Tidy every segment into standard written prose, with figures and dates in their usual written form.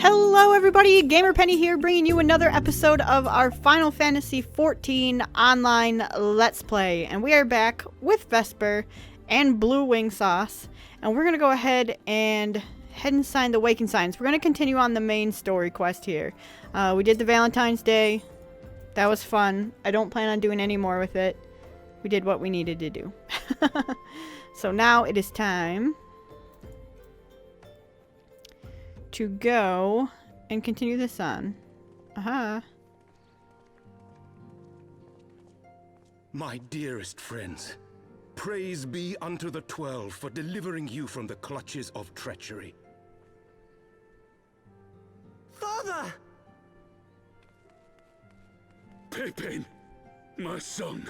Hello everybody, GamerPenny here, bringing you another episode of our Final Fantasy XIV online Let's Play. And we are back with Vesper and Blue Wing Sauce. And we're going to go ahead and sign the Waking Signs. We're going to continue on the main story quest here. We did the Valentine's Day. That was fun. I don't plan on doing any more with it. We did what we needed to do. So now it is time to go and continue this on. My dearest friends, praise be unto the 12 for delivering you from the clutches of treachery. Father! Pepin, my son,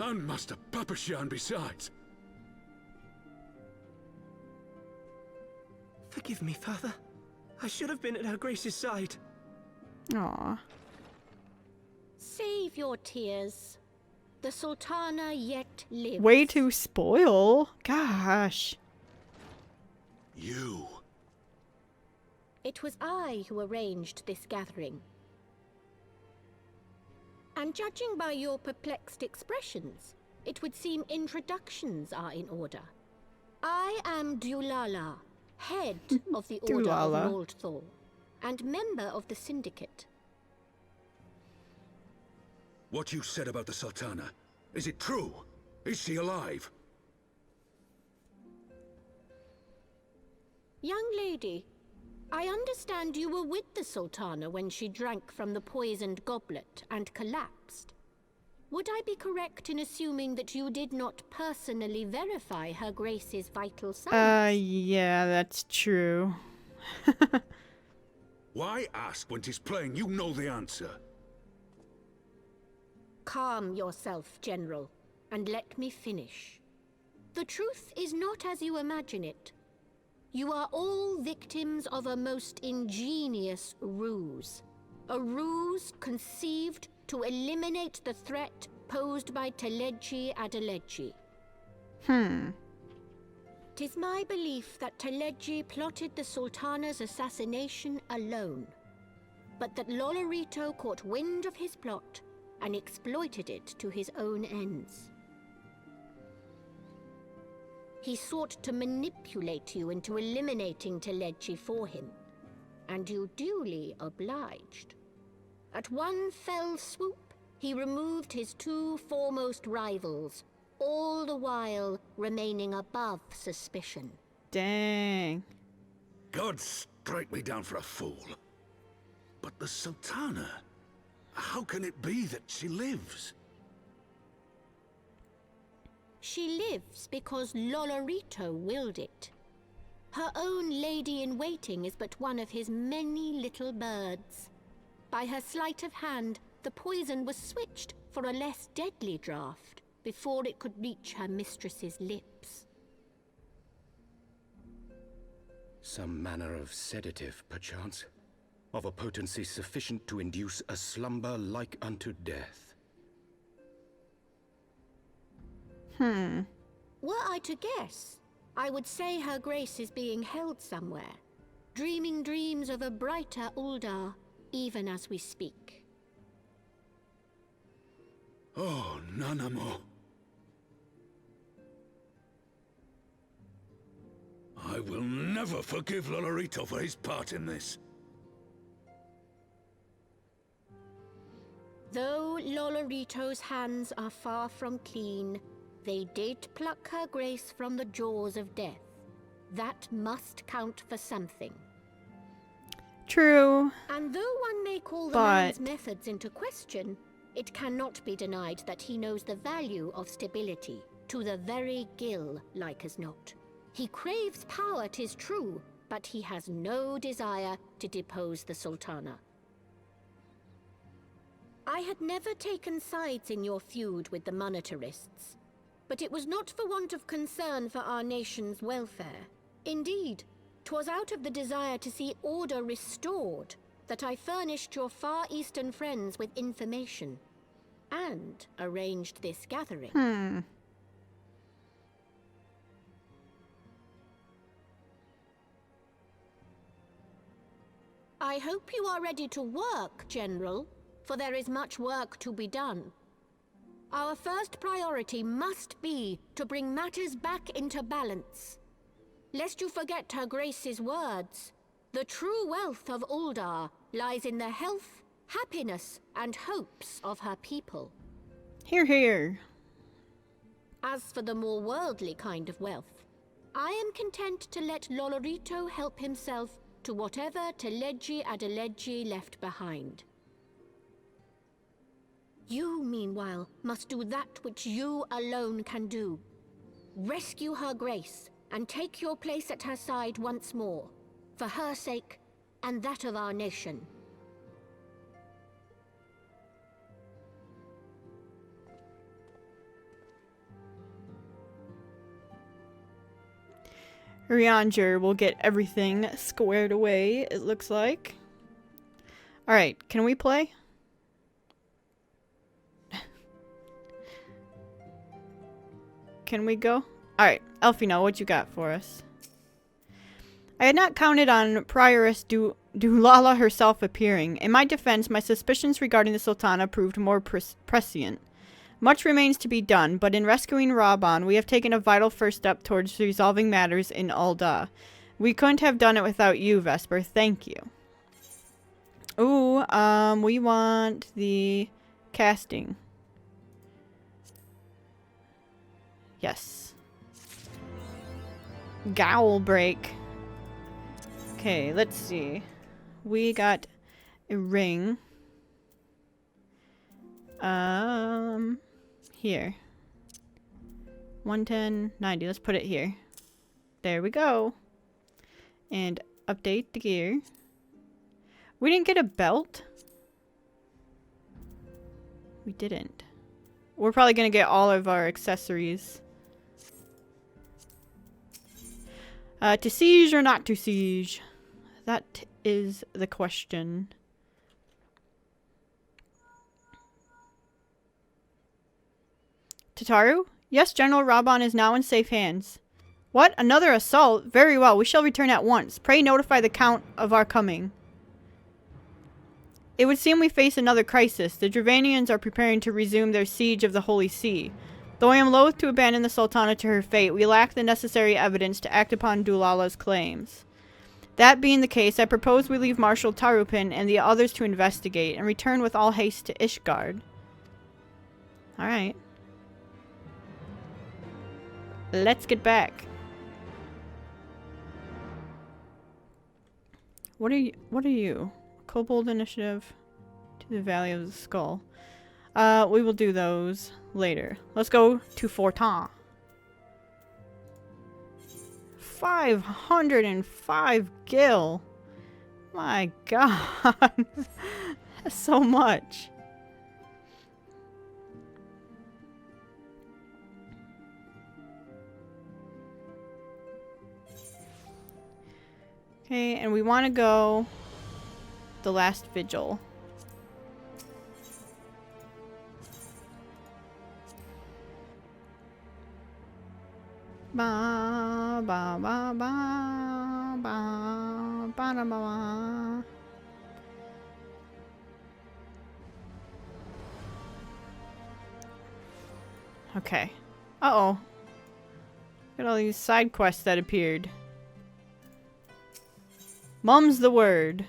and Master Papashan besides. Forgive me, Father. I should have been at Her Grace's side. Aww. Save your tears. The Sultana yet lives. Way to spoil. Gosh. You. It was I who arranged this gathering. And judging by your perplexed expressions, it would seem introductions are in order. I am Dulala, head of the Order of Lord Thorne, and member of the Syndicate. What you said about the Sultana, is it true? Is she alive? Young lady, I understand you were with the Sultana when she drank from the poisoned goblet and collapsed. Would I be correct in assuming that you did not personally verify Her Grace's vital signs? Yeah, that's true. Why ask when 'tis plain you know the answer? Calm yourself, General, and let me finish. The truth is not as you imagine it. You are all victims of a most ingenious ruse. A ruse conceived to eliminate the threat posed by Teleji Adeleji. Tis my belief that Teleji plotted the Sultana's assassination alone, but that Lolorito caught wind of his plot and exploited it to his own ends. He sought to manipulate you into eliminating Teleji for him, and you duly obliged. At one fell swoop, he removed his two foremost rivals, all the while remaining above suspicion. Dang. God strike me down for a fool. But the Sultana, how can it be that she lives? She lives because Lolorito willed it. Her own lady-in-waiting is but one of his many little birds. By her sleight of hand, the poison was switched for a less deadly draught before it could reach her mistress's lips. Some manner of sedative, perchance, of a potency sufficient to induce a slumber like unto death. Were I to guess, I would say Her Grace is being held somewhere, dreaming dreams of a brighter Uldar, even as we speak. Oh, Nanamo. I will never forgive Lolorito for his part in this. Though Lolorito's hands are far from clean, they did pluck Her Grace from the jaws of death. That must count for something. True. And though one may call the man's methods into question, it cannot be denied that he knows the value of stability, to the very gill, like as not. He craves power, 'tis true, but he has no desire to depose the Sultana. I had never taken sides in your feud with the monetarists, but it was not for want of concern for our nation's welfare. Indeed, 'twas out of the desire to see order restored that I furnished your Far Eastern friends with information, and arranged this gathering. I hope you are ready to work, General, for there is much work to be done. Our first priority must be to bring matters back into balance. Lest you forget Her Grace's words, the true wealth of Uldar lies in the health, happiness, and hopes of her people. Hear, hear. As for the more worldly kind of wealth, I am content to let Lolorito help himself to whatever Teledji Adeledji left behind. You, meanwhile, must do that which you alone can do. Rescue Her Grace, and take your place at her side once more, for her sake, and that of our nation. Rianger will get everything squared away, it looks like. Alright, can we play? Can we go? Alright, Elfino, what you got for us? I had not counted on Prioress Dulala herself appearing. In my defense, my suspicions regarding the Sultana proved more prescient. Much remains to be done, but in rescuing Raban, we have taken a vital first step towards resolving matters in Ul'dah. We couldn't have done it without you, Vesper. Thank you. Ooh, we want the casting. Yes. Gowl break. Okay, let's see. We got a ring. Here. 110, 90. Let's put it here. There we go. And update the gear. We didn't get a belt. We didn't. We're probably going to get all of our accessories. To siege or not to siege? That is the question. Tataru? Yes, General Raban is now in safe hands. What? Another assault? Very well, we shall return at once. Pray notify the Count of our coming. It would seem we face another crisis. The Dravanians are preparing to resume their siege of the Holy See. Though I am loath to abandon the Sultana to her fate, we lack the necessary evidence to act upon Dulala's claims. That being the case, I propose we leave Marshal Tarupin and the others to investigate, and return with all haste to Ishgard. Alright. Let's get back. What are you? Kobold initiative to the Valley of the Skull. We will do those later. Let's go to Fortin. 505 gil. My god. That's so much. Okay, and we want to go the last vigil. Ba ba ba ba ba ba ba ba. Okay. Uh-oh. Look at all these side quests that appeared. Mum's the word.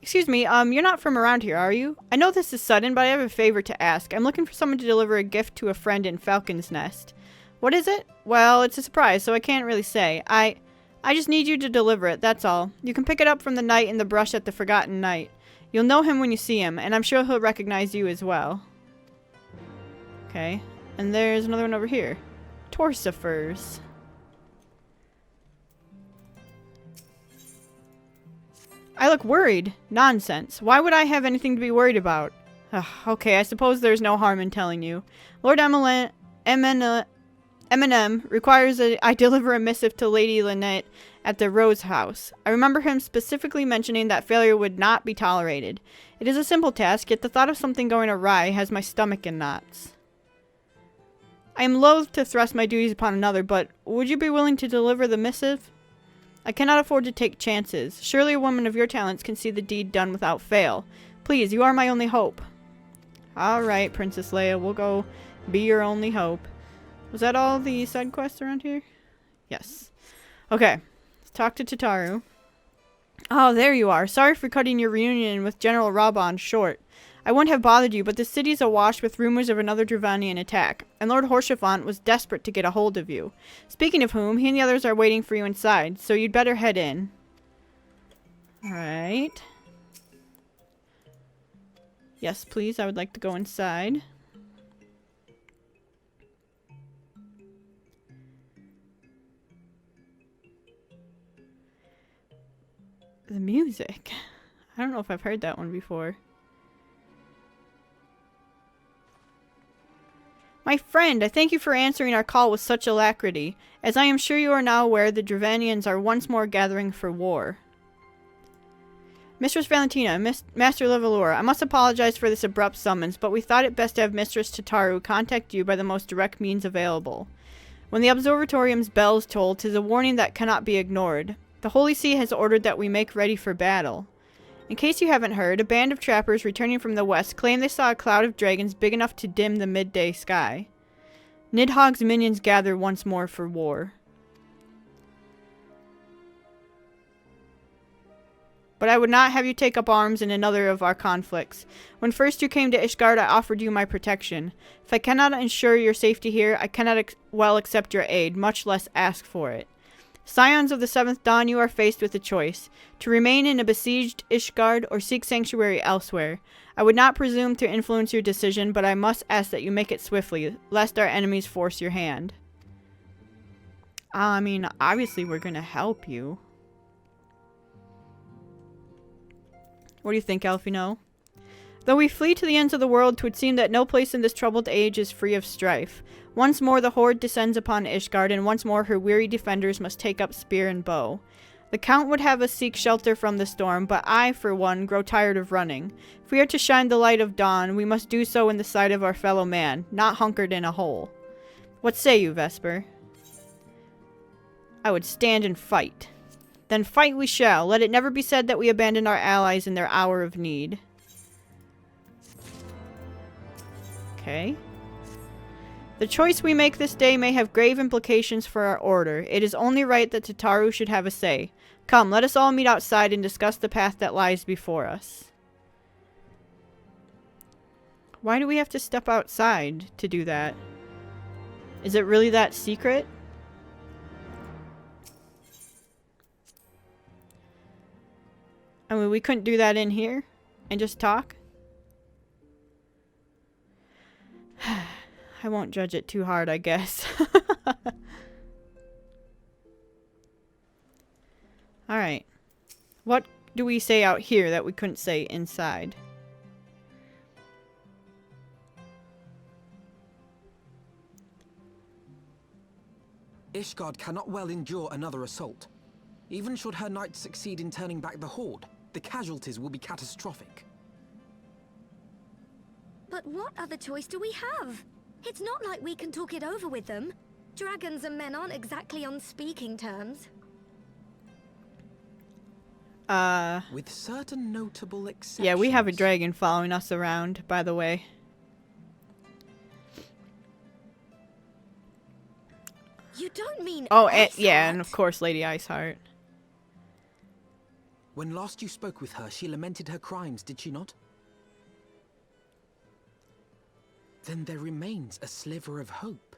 Excuse me, you're not from around here, are you? I know this is sudden, but I have a favor to ask. I'm looking for someone to deliver a gift to a friend in Falcon's Nest. What is it? Well, it's a surprise, so I can't really say. I just need you to deliver it, that's all. You can pick it up from the knight in the brush at the Forgotten Knight. You'll know him when you see him, and I'm sure he'll recognize you as well. Okay, and there's another one over here. Torsifers. I look worried. Nonsense. Why would I have anything to be worried about? Ugh, okay, I suppose there's no harm in telling you. Lord Eminem requires that I deliver a missive to Lady Lynette at the Rose House. I remember him specifically mentioning that failure would not be tolerated. It is a simple task, yet the thought of something going awry has my stomach in knots. I am loath to thrust my duties upon another, but would you be willing to deliver the missive? I cannot afford to take chances. Surely a woman of your talents can see the deed done without fail. Please, you are my only hope. Alright, Princess Leia, we'll go be your only hope. Was that all the side quests around here? Yes. Okay, let's talk to Tataru. Oh, there you are. Sorry for cutting your reunion with General Raban short. I wouldn't have bothered you, but the city's awash with rumors of another Dravanian attack, and Lord Horshaphant was desperate to get a hold of you. Speaking of whom, he and the others are waiting for you inside, so you'd better head in. Alright. Yes, please, I would like to go inside. The music. I don't know if I've heard that one before. My friend, I thank you for answering our call with such alacrity. As I am sure you are now aware, the Dravanians are once more gathering for war. Mistress Valentina, Master Levalor, I must apologize for this abrupt summons, but we thought it best to have Mistress Tataru contact you by the most direct means available. When the Observatorium's bells toll, 'tis a warning that cannot be ignored. The Holy See has ordered that we make ready for battle. In case you haven't heard, a band of trappers returning from the west claim they saw a cloud of dragons big enough to dim the midday sky. Nidhogg's minions gather once more for war. But I would not have you take up arms in another of our conflicts. When first you came to Ishgard, I offered you my protection. If I cannot ensure your safety here, I cannot well accept your aid, much less ask for it. Scions of the Seventh Dawn, you are faced with a choice. To remain in a besieged Ishgard or seek sanctuary elsewhere. I would not presume to influence your decision, but I must ask that you make it swiftly, lest our enemies force your hand. I mean, obviously we're gonna help you. What do you think, Alfino? Though we flee to the ends of the world, 'twould seem that no place in this troubled age is free of strife. Once more the horde descends upon Ishgard, and once more her weary defenders must take up spear and bow. The Count would have us seek shelter from the storm, but I, for one, grow tired of running. If we are to shine the light of dawn, we must do so in the sight of our fellow man, not hunkered in a hole. What say you, Vesper? I would stand and fight. Then fight we shall. Let it never be said that we abandon our allies in their hour of need. Okay. The choice we make this day may have grave implications for our order. It is only right that Tataru should have a say. Come, let us all meet outside and discuss the path that lies before us. Why do we have to step outside to do that? Is it really that secret? I mean, we couldn't do that in here and just talk? I won't judge it too hard, I guess. Alright. What do we say out here that we couldn't say inside? Ishgard cannot well endure another assault. Even should her knights succeed in turning back the horde, the casualties will be catastrophic. But what other choice do we have? It's not like we can talk it over with them. Dragons and men aren't exactly on speaking terms. With certain notable exceptions. Yeah, we have a dragon following us around, by the way. You don't mean Oh, and, Iceheart? yeah, and of course Lady Iceheart. When last you spoke with her, she lamented her crimes, did she not? Then there remains a sliver of hope.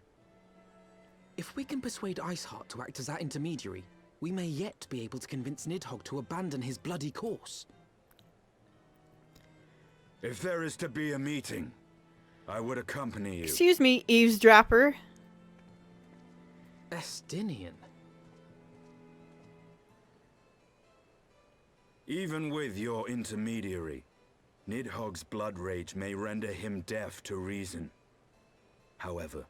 If we can persuade Iceheart to act as our intermediary, we may yet be able to convince Nidhogg to abandon his bloody course. If there is to be a meeting, I would accompany you. Excuse me, eavesdropper. Estinien. Even with your intermediary, Nidhogg's blood rage may render him deaf to reason. However,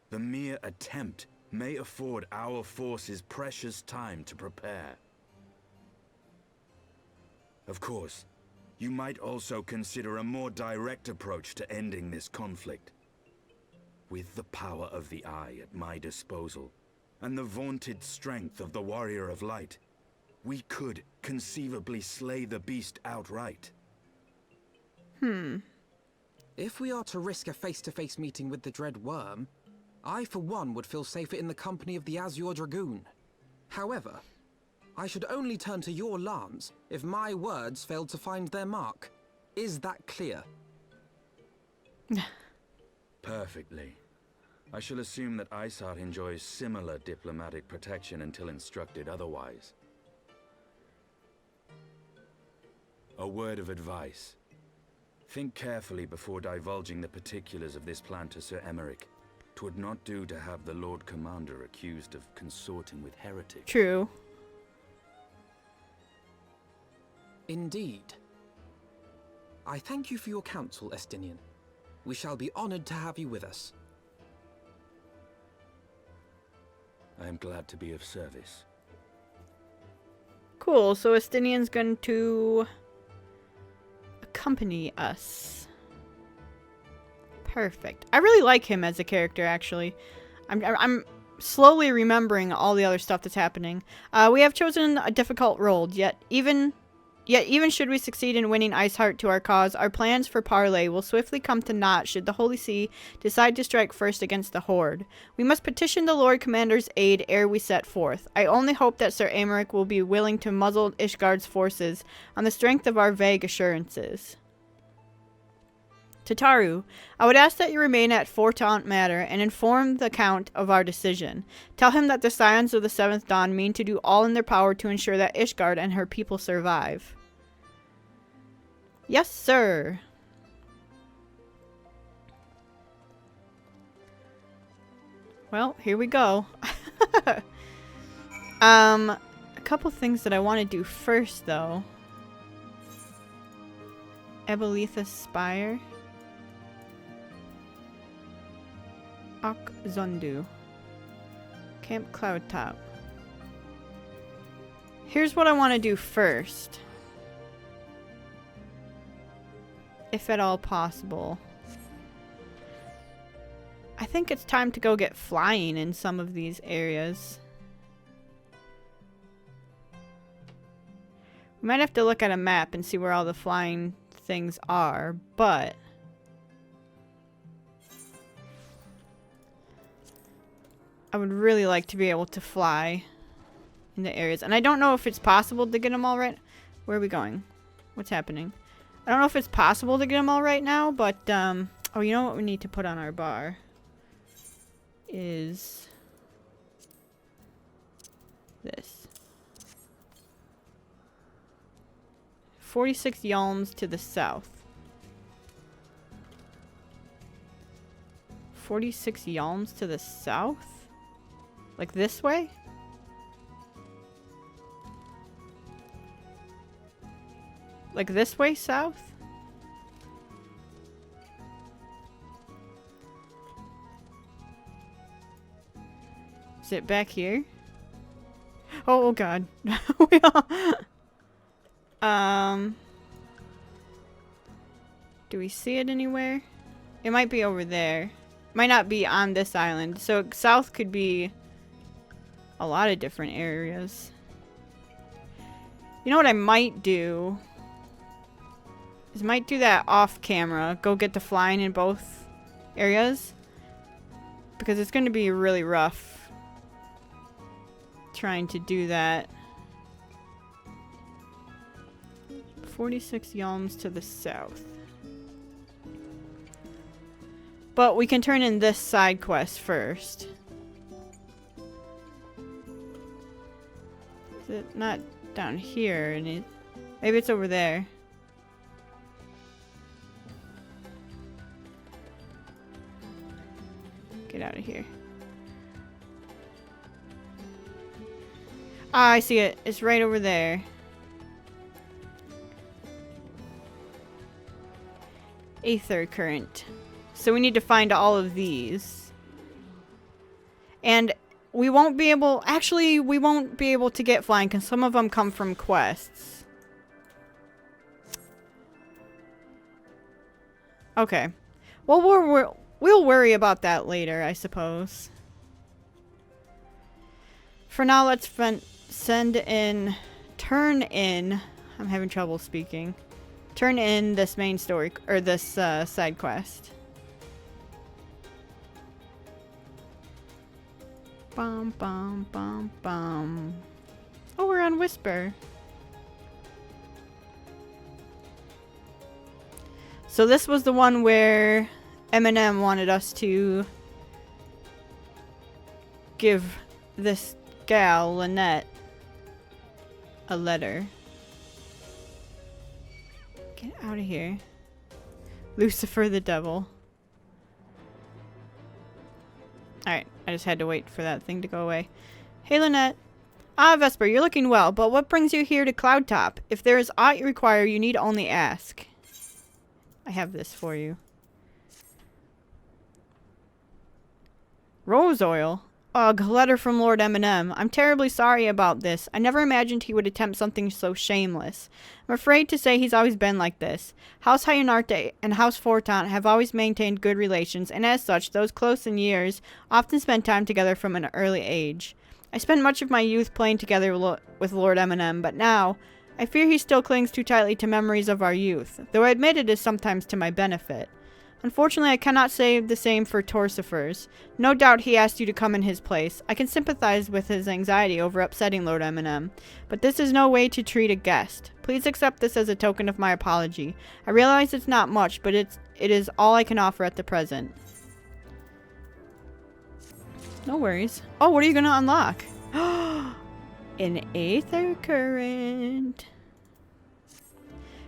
the mere attempt may afford our forces precious time to prepare. Of course, you might also consider a more direct approach to ending this conflict. With the power of the Eye at my disposal, and the vaunted strength of the Warrior of Light, we could conceivably slay the beast outright. If we are to risk a face-to-face meeting with the Dread Worm, I for one would feel safer in the company of the Azure Dragoon. However, I should only turn to your lance if my words failed to find their mark. Is that clear? Perfectly. I shall assume that Ishgard enjoys similar diplomatic protection until instructed otherwise. A word of advice. Think carefully before divulging the particulars of this plan to Sir Emmerich. 'Twould not do to have the Lord Commander accused of consorting with heretics. True. Indeed. I thank you for your counsel, Estinien. We shall be honored to have you with us. I am glad to be of service. Cool, so Estinien's going to accompany us. Perfect. I really like him as a character, actually. I'm slowly remembering all the other stuff that's happening. We have chosen a difficult role, yet even should we succeed in winning Iceheart to our cause, our plans for parley will swiftly come to naught should the Holy See decide to strike first against the Horde. We must petition the Lord Commander's aid ere we set forth. I only hope that Sir Emmerich will be willing to muzzle Ishgard's forces on the strength of our vague assurances. Tataru, I would ask that you remain at Fort Aunt Matter and inform the Count of our decision. Tell him that the Scions of the Seventh Dawn mean to do all in their power to ensure that Ishgard and her people survive. Yes, sir. Well, here we go. A couple things that I want to do first, though. Ebelitha's Spire. Ok Zondu. Camp Cloudtop. Here's what I want to do first. If at all possible. I think it's time to go get flying in some of these areas. We might have to look at a map and see where all the flying things are, but I would really like to be able to fly in the areas. And I don't know if it's possible to get them all right. Where are we going? What's happening? I don't know if it's possible to get them all right now, but, oh, you know what we need to put on our bar? Is this. 46 yalms to the south. 46 yalms to the south? Like this way? Like this way south? Is it back here? Oh god. We all do we see it anywhere? It might be over there. Might not be on this island. So south could be a lot of different areas. You know what I might do? Is might do that off camera. Go get the flying in both areas. Because it's going to be really rough trying to do that. 46 yalms to the south. But we can turn in this side quest first. Is it not down here? And maybe it's over there. Get out of here. Ah, I see it. It's right over there. Aether current. So we need to find all of these. And we won't be able... Actually, we won't be able to get flying because some of them come from quests. Okay. Well, we'll worry about that later, I suppose. For now, let's send in turn in... I'm having trouble speaking. Turn in this main story, or this side quest. Bum, bum, bum, bum. Oh, we're on Whisper. So this was the one where Eminem wanted us to give this gal, Lynette, a letter. Get out of here. Lucifer the devil. Alright, I just had to wait for that thing to go away. Hey, Lynette. Ah, Vesper, you're looking well, but what brings you here to Cloudtop? If there is aught you require, you need only ask. I have this for you. Rose oil? Ugh, letter from Lord Eminem. I'm terribly sorry about this. I never imagined he would attempt something so shameless. I'm afraid to say he's always been like this. House Hyonarte and House Fortant have always maintained good relations, and as such, those close in years often spend time together from an early age. I spent much of my youth playing together with Lord Eminem, but now, I fear he still clings too tightly to memories of our youth, though I admit it is sometimes to my benefit. Unfortunately, I cannot say the same for Torcifer's. No doubt he asked you to come in his place. I can sympathize with his anxiety over upsetting Lord Eminem, but this is no way to treat a guest. Please accept this as a token of my apology. I realize it's not much, but it is all I can offer at the present. No worries. Oh, what are you going to unlock? An aether current.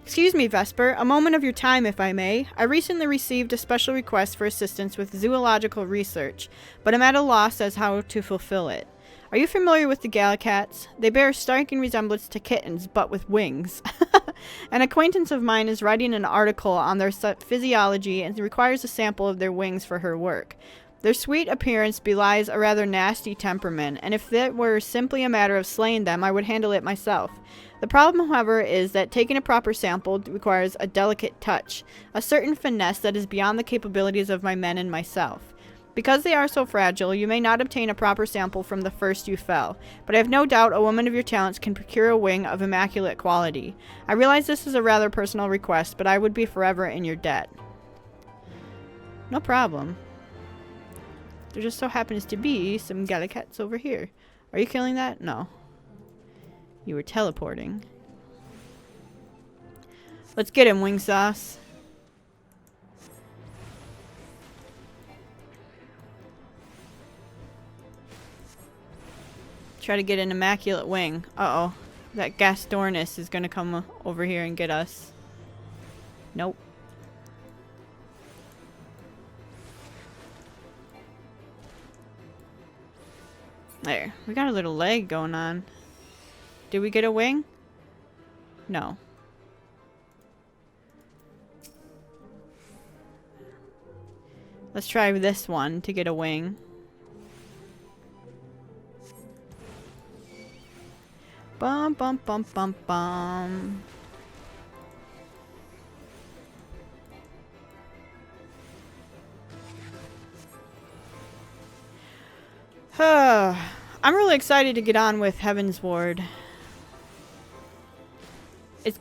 Excuse me, Vesper. A moment of your time, if I may. I recently received a special request for assistance with zoological research, but I'm at a loss as how to fulfill it. Are you familiar with the Gallicats? They bear a striking resemblance to kittens, but with wings. An acquaintance of mine is writing an article on their physiology and requires a sample of their wings for her work. Their sweet appearance belies a rather nasty temperament, and if it were simply a matter of slaying them, I would handle it myself. The problem, however, is that taking a proper sample requires a delicate touch, a certain finesse that is beyond the capabilities of my men and myself. Because they are so fragile, you may not obtain a proper sample from the first you fell, but I have no doubt a woman of your talents can procure a wing of immaculate quality. I realize this is a rather personal request, but I would be forever in your debt. No problem. There just so happens to be some Gallicats over here. Are you killing that? No. You were teleporting. Let's get him, Wing Sauce. Try to get an immaculate wing. Uh-oh. That Gastornis is gonna come over here and get us. Nope. There. We got a little leg going on. Did we get a wing? No. Let's try this one to get a wing. Bum bum bum bum bum. I'm really excited to get on with Heavensward.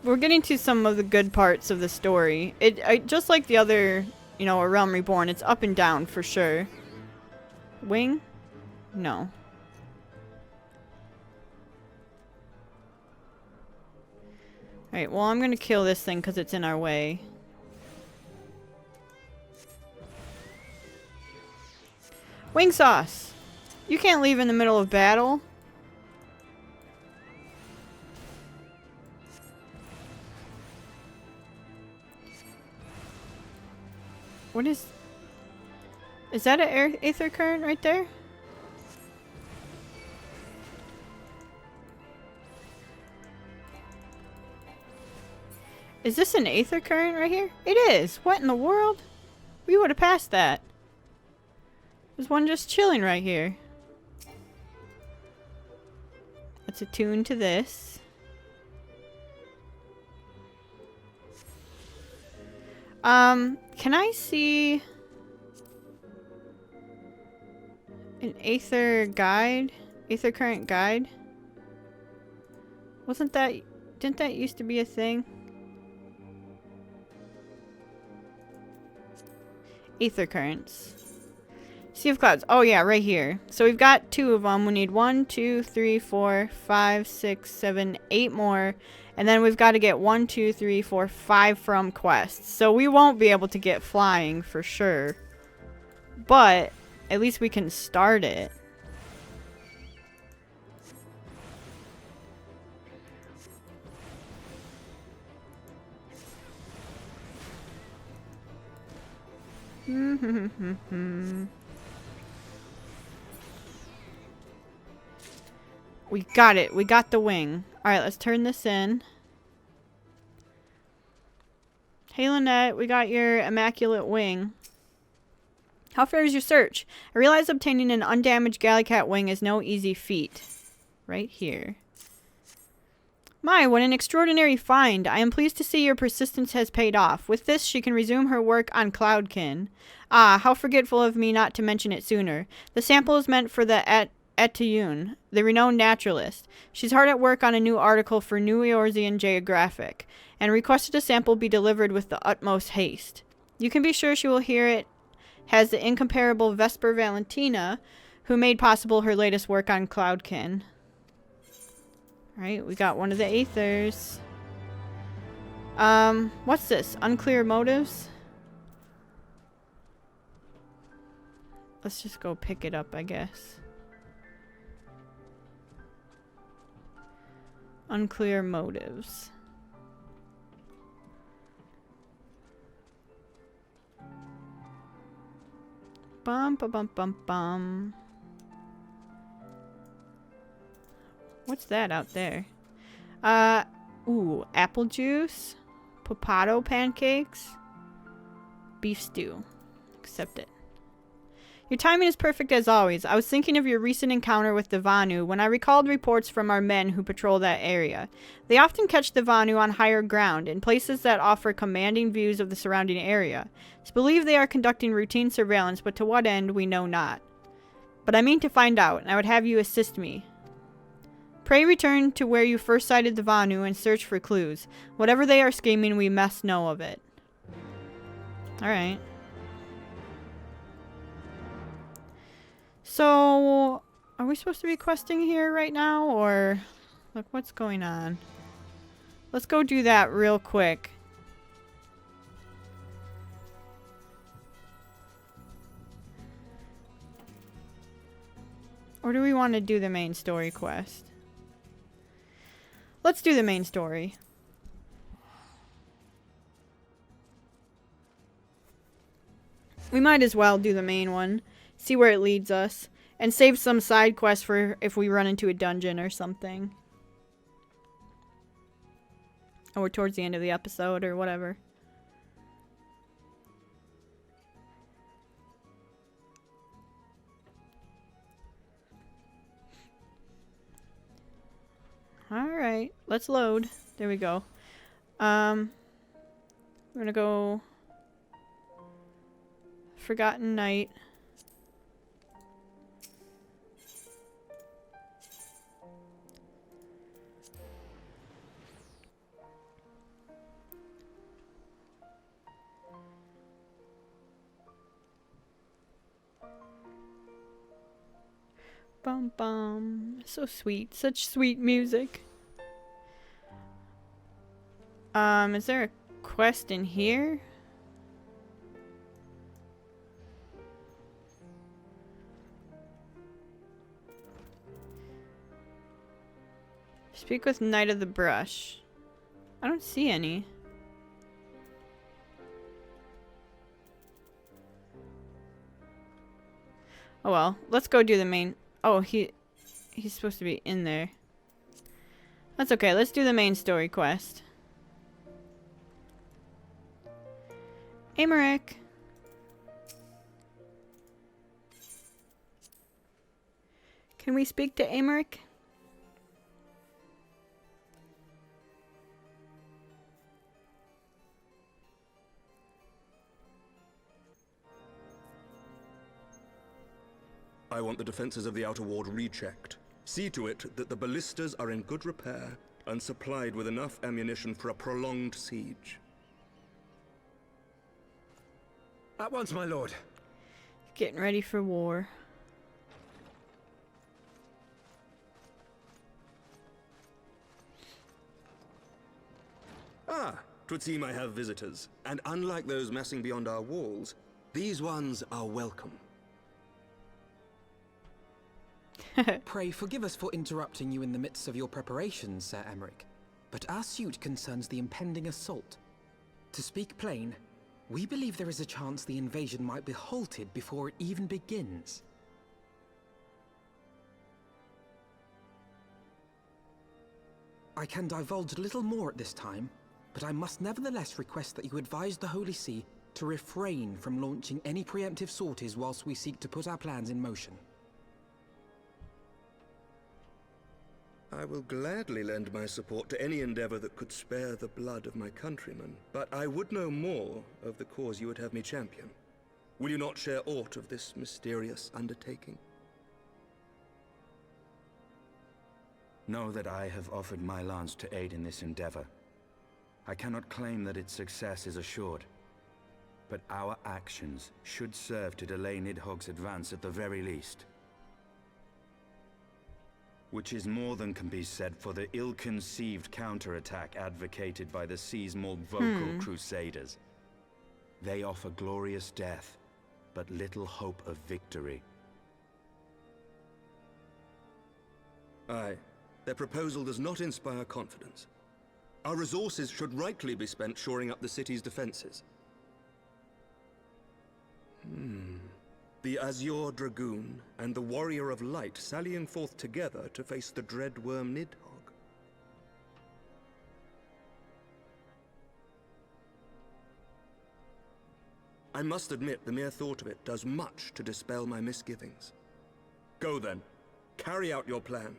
We're getting to some of the good parts of the story. Just like the other, you know, A Realm Reborn, it's up and down for sure. Wing? No. Alright, well, I'm gonna kill this thing because it's in our way. Wing Sauce! You can't leave in the middle of battle. What is... Is that an aether current right there? Is this an aether current right here? It is! What in the world? We would have passed that. There's one just chilling right here. Let's attune to this. Can I see an aether guide? Aether current guide? Wasn't that... Didn't that used to be a thing? Ether currents. Sea of clouds. Oh yeah, right here. So we've got 2 of them. We need 1, 2, 3, 4, 5, 6, 7, 8 more. And then we've got to get 1, 2, 3, 4, 5 from quests. So we won't be able to get flying for sure. But at least we can start it. We got it. We got the wing. Alright, let's turn this in. Hey Lynette, we got your immaculate wing. How far is your search? I realize obtaining an undamaged Gallicat wing is no easy feat. Right here. My, what an extraordinary find. I am pleased to see your persistence has paid off. With this, she can resume her work on Cloudkin. Ah, how forgetful of me not to mention it sooner. The sample is meant for the Etiyun, the renowned naturalist. She's hard at work on a new article for New Eorzean Geographic, and requested a sample be delivered with the utmost haste. You can be sure she will hear it has the incomparable Vesper Valentina, who made possible her latest work on Cloudkin. Alright, we got one of the Aethers. What's this? Unclear motives? Let's just go pick it up, I guess. Unclear motives. Bum, ba, bum, bum, bum. What's that out there? Ooh, apple juice, potato pancakes, beef stew. Accept it. Your timing is perfect as always. I was thinking of your recent encounter with the Vanu when I recalled reports from our men who patrol that area. They often catch the Vanu on higher ground, in places that offer commanding views of the surrounding area. It's believed they are conducting routine surveillance, but to what end, we know not. But I mean to find out, and I would have you assist me. Pray return to where you first sighted the Vanu and search for clues. Whatever they are scheming, we must know of it. Alright. So, are we supposed to be questing here right now, or... Look, what's going on? Let's go do that real quick. Or do we want to do the main story quest? Let's do the main story. We might as well do the main one. See where it leads us. And save some side quests for if we run into a dungeon or something. Or towards the end of the episode or whatever. Alright, let's load. There we go. We're gonna go... Forgotten Night. Bum bum. So sweet. Such sweet music. Is there a quest in here? Speak with Knight of the Brush. I don't see any. Oh well, let's go do the main... Oh, he's supposed to be in there. That's okay, let's do the main story quest. Amaric. Can we speak to Amaric? I want the defenses of the Outer Ward rechecked. See to it that the ballistas are in good repair and supplied with enough ammunition for a prolonged siege. At once, my lord. Getting ready for war. Ah, 'twould seem I have visitors, and unlike those massing beyond our walls, these ones are welcome. Pray forgive us for interrupting you in the midst of your preparations, Sir Emmerich, but our suit concerns the impending assault. To speak plain, we believe there is a chance the invasion might be halted before it even begins. I can divulge little more at this time, but I must nevertheless request that you advise the Holy See to refrain from launching any preemptive sorties whilst we seek to put our plans in motion. I will gladly lend my support to any endeavor that could spare the blood of my countrymen, but I would know more of the cause you would have me champion. Will you not share aught of this mysterious undertaking? Know that I have offered my lance to aid in this endeavor. I cannot claim that its success is assured, but our actions should serve to delay Nidhogg's advance at the very least. Which is more than can be said for the ill-conceived counterattack advocated by the sea's more vocal crusaders. They offer glorious death, but little hope of victory. Aye, their proposal does not inspire confidence. Our resources should rightly be spent shoring up the city's defenses. The Azure Dragoon and the Warrior of Light sallying forth together to face the dread worm Nidhogg. I must admit the mere thought of it does much to dispel my misgivings. Go then, carry out your plan.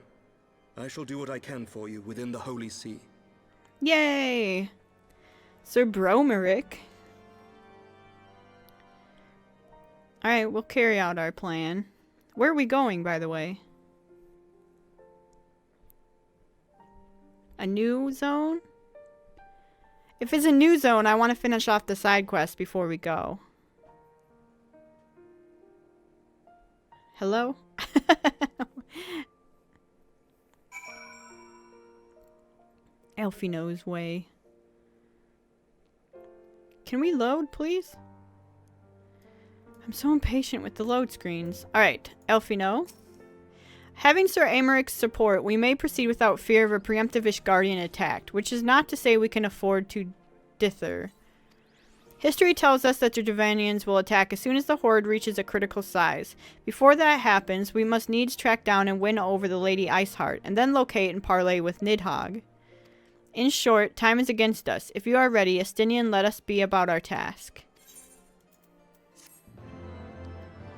I shall do what I can for you within the Holy See. Yay! Sir Bromerick. Alright, we'll carry out our plan. Where are we going, by the way? A new zone? If it's a new zone, I want to finish off the side quest before we go. Hello? Elfino's way. Can we load, please? I'm so impatient with the load screens. Alright, Elfino. Having Sir Aymerich's support, we may proceed without fear of a preemptive Ishgardian attack, which is not to say we can afford to dither. History tells us that the Dravanians will attack as soon as the horde reaches a critical size. Before that happens, we must needs track down and win over the Lady Iceheart, and then locate and parley with Nidhogg. In short, time is against us. If you are ready, Estinien, let us be about our task.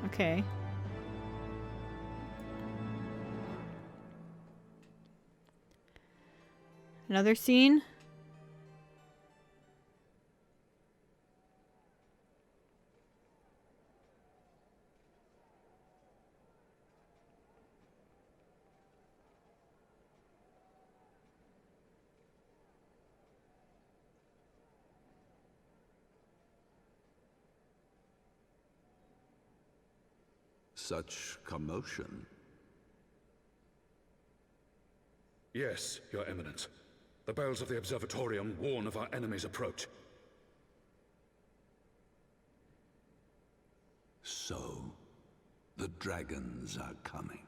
Okay. Another scene. Such commotion. Yes, Your Eminence. The bells of the Observatorium warn of our enemy's approach. So, the dragons are coming.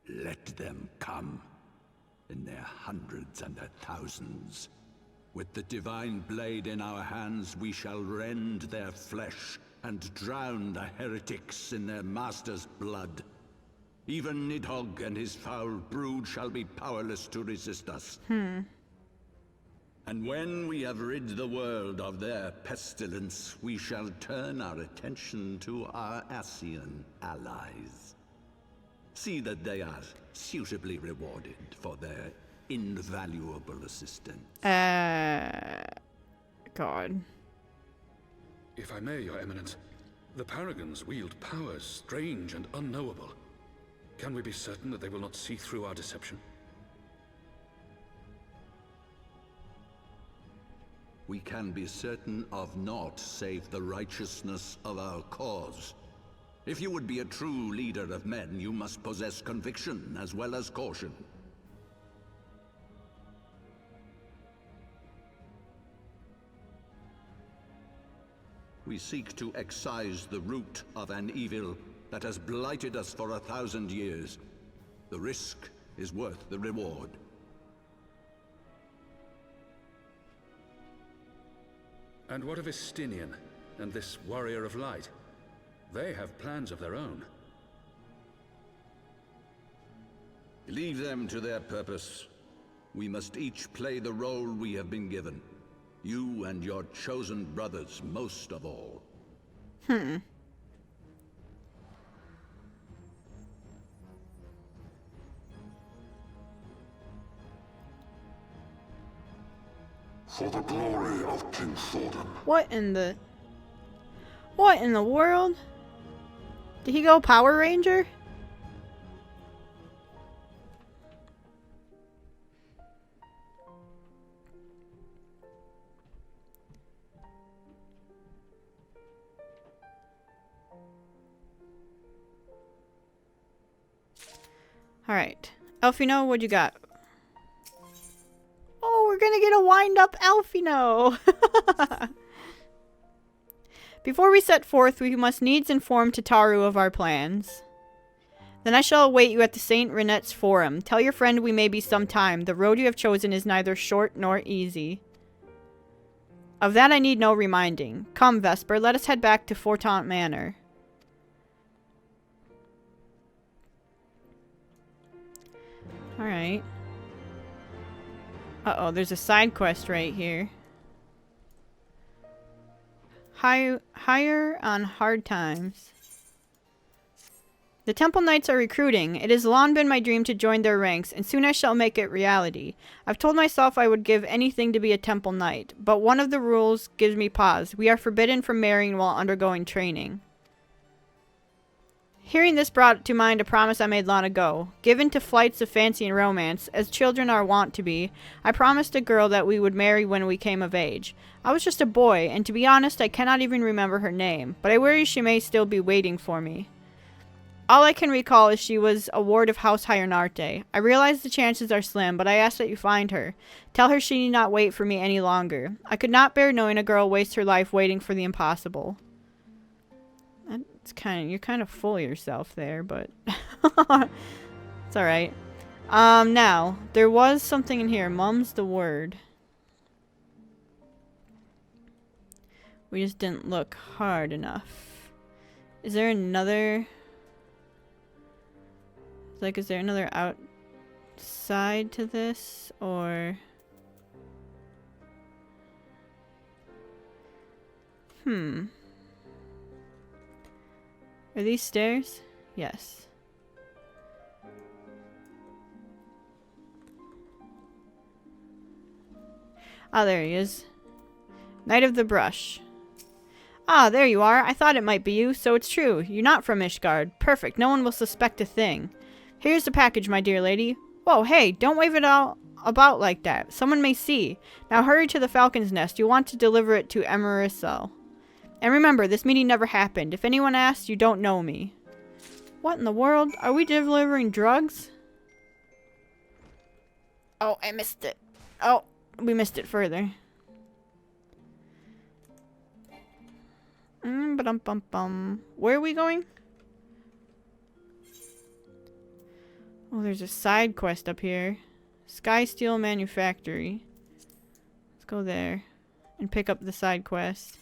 Let them come, in their hundreds and their thousands. With the divine blade in our hands, we shall rend their flesh and drown the heretics in their master's blood. Even Nidhogg and his foul brood shall be powerless to resist us. And when we have rid the world of their pestilence, we shall turn our attention to our Ascian allies. See that they are suitably rewarded for their invaluable assistance. God. If I may, Your Eminence, the Paragons wield powers strange and unknowable. Can we be certain that they will not see through our deception? We can be certain of naught save the righteousness of our cause. If you would be a true leader of men, you must possess conviction as well as caution. We seek to excise the root of an evil that has blighted us for 1,000 years. The risk is worth the reward. And what of Estinien and this warrior of light? They have plans of their own. Leave them to their purpose. We must each play the role we have been given. You and your chosen brothers most of all. For the glory of King Thorne. What in the world? Did he go Power Ranger? Alright. Elfino, what you got? Oh, we're gonna get a wind-up Elfino! Before we set forth, we must needs inform Tataru of our plans. Then I shall await you at the Saint Renette's Forum. Tell your friend we may be some time. The road you have chosen is neither short nor easy. Of that I need no reminding. Come, Vesper, let us head back to Fortant Manor. Alright. Uh-oh, there's a side quest right here. Hire on hard times. The Temple Knights are recruiting. It has long been my dream to join their ranks, and soon I shall make it reality. I've told myself I would give anything to be a Temple Knight, but one of the rules gives me pause. We are forbidden from marrying while undergoing training. Hearing this brought to mind a promise I made long ago. Given to flights of fancy and romance, as children are wont to be, I promised a girl that we would marry when we came of age. I was just a boy, and to be honest, I cannot even remember her name, but I worry she may still be waiting for me. All I can recall is she was a ward of House Hyrnarte. I realize the chances are slim, but I ask that you find her. Tell her she need not wait for me any longer. I could not bear knowing a girl waste her life waiting for the impossible. You're kind of full of yourself there, but it's alright. Now, there was something in here. Mum's the word. We just didn't look hard enough. Is there another... Like, is there another outside to this, or... Are these stairs? Yes. Ah, there he is. Knight of the Brush. Ah, there you are. I thought it might be you, so it's true. You're not from Ishgard. Perfect. No one will suspect a thing. Here's the package, my dear lady. Whoa, hey, don't wave it all about like that. Someone may see. Now hurry to the Falcon's Nest. You want to deliver it to Emerisel. And remember, this meeting never happened. If anyone asks, you don't know me. What in the world? Are we delivering drugs? Oh, I missed it. Oh, we missed it further. Where are we going? Oh, there's a side quest up here. Sky Steel Manufactory. Let's go there and pick up the side quest.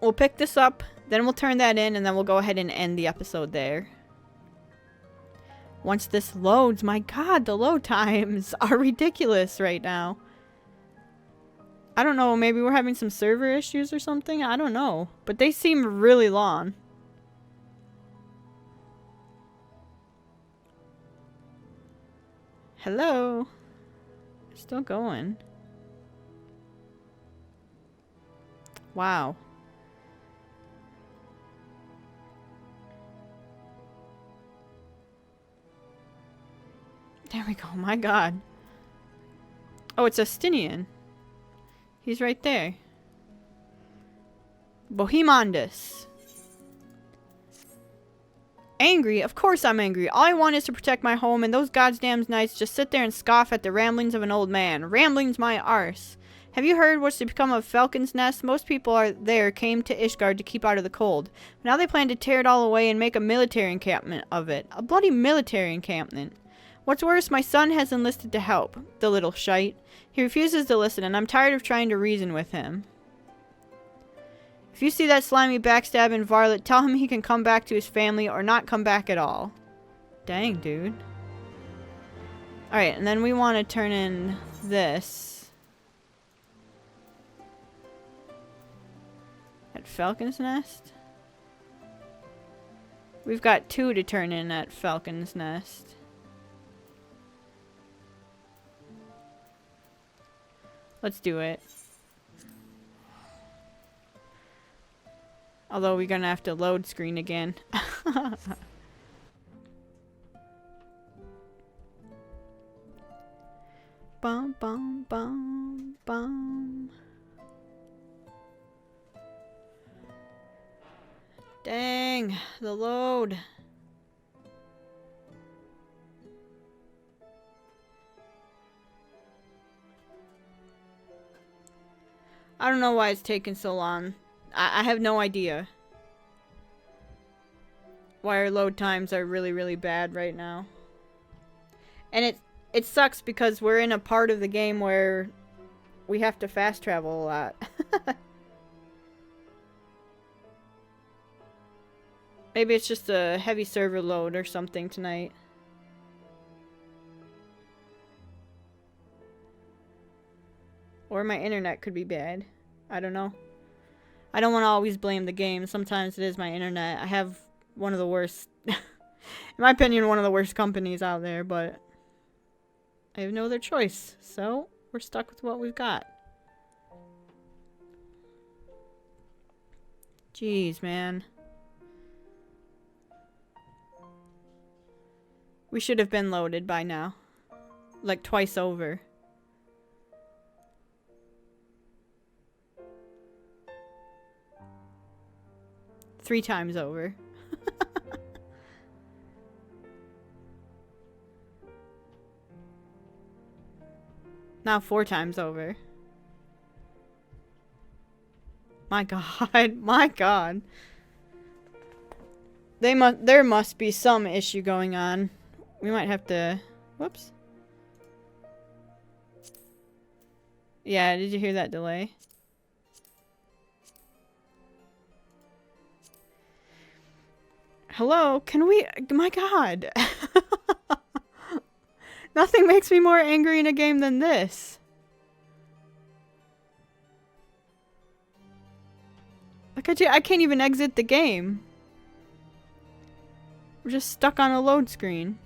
We'll pick this up, then we'll turn that in, and then we'll go ahead and end the episode there. Once this loads, my god, the load times are ridiculous right now. I don't know, maybe we're having some server issues or something? I don't know. But they seem really long. Hello. Still going. Wow. There we go. My god. Oh, it's Estinien. He's right there. Bohemondus. Angry? Of course I'm angry. All I want is to protect my home, and those goddamn knights just sit there and scoff at the ramblings of an old man. Ramblings my arse. Have you heard what's to become of Falcon's Nest? Most people came to Ishgard to keep out of the cold. But now they plan to tear it all away and make a military encampment of it. A bloody military encampment. What's worse, my son has enlisted to help. The little shite. He refuses to listen, and I'm tired of trying to reason with him. If you see that slimy backstabbing varlet, tell him he can come back to his family or not come back at all. Dang, dude. Alright, and then we want to turn in this. At Falcon's Nest? We've got 2 to turn in at Falcon's Nest. Let's do it. Although we're gonna have to load screen again. Bum bum bum bum. Dang, the load. I don't know why it's taking so long. I have no idea why our load times are really, really bad right now. And it sucks because we're in a part of the game where we have to fast travel a lot. Maybe it's just a heavy server load or something tonight. Or my internet could be bad. I don't know. I don't want to always blame the game. Sometimes it is my internet. I have one of the worst, in my opinion, one of the worst companies out there, but I have no other choice. So, we're stuck with what we've got. Jeez, man. We should have been loaded by now. Like twice over. Three times over. Now 4 times over. My god, my god. There must be some issue going on. We might have to... Whoops. Yeah, did you hear that delay? Hello, can we... My god. Nothing makes me more angry in a game than this. Like, I can't even exit the game. We're just stuck on a load screen.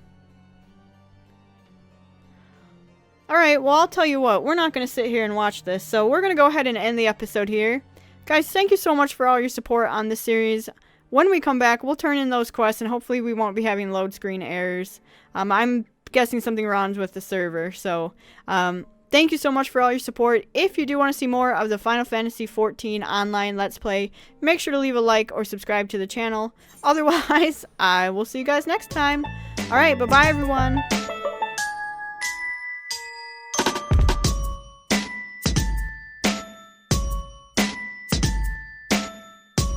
Alright, well, I'll tell you what. We're not going to sit here and watch this, so we're going to go ahead and end the episode here. Guys, thank you so much for all your support on this series. When we come back, we'll turn in those quests, and hopefully we won't be having load screen errors. I'm guessing something wrong with the server, so thank you so much for all your support. If you do want to see more of the Final Fantasy XIV online Let's Play, make sure to leave a like or subscribe to the channel. Otherwise, I will see you guys next time. Alright, bye-bye everyone.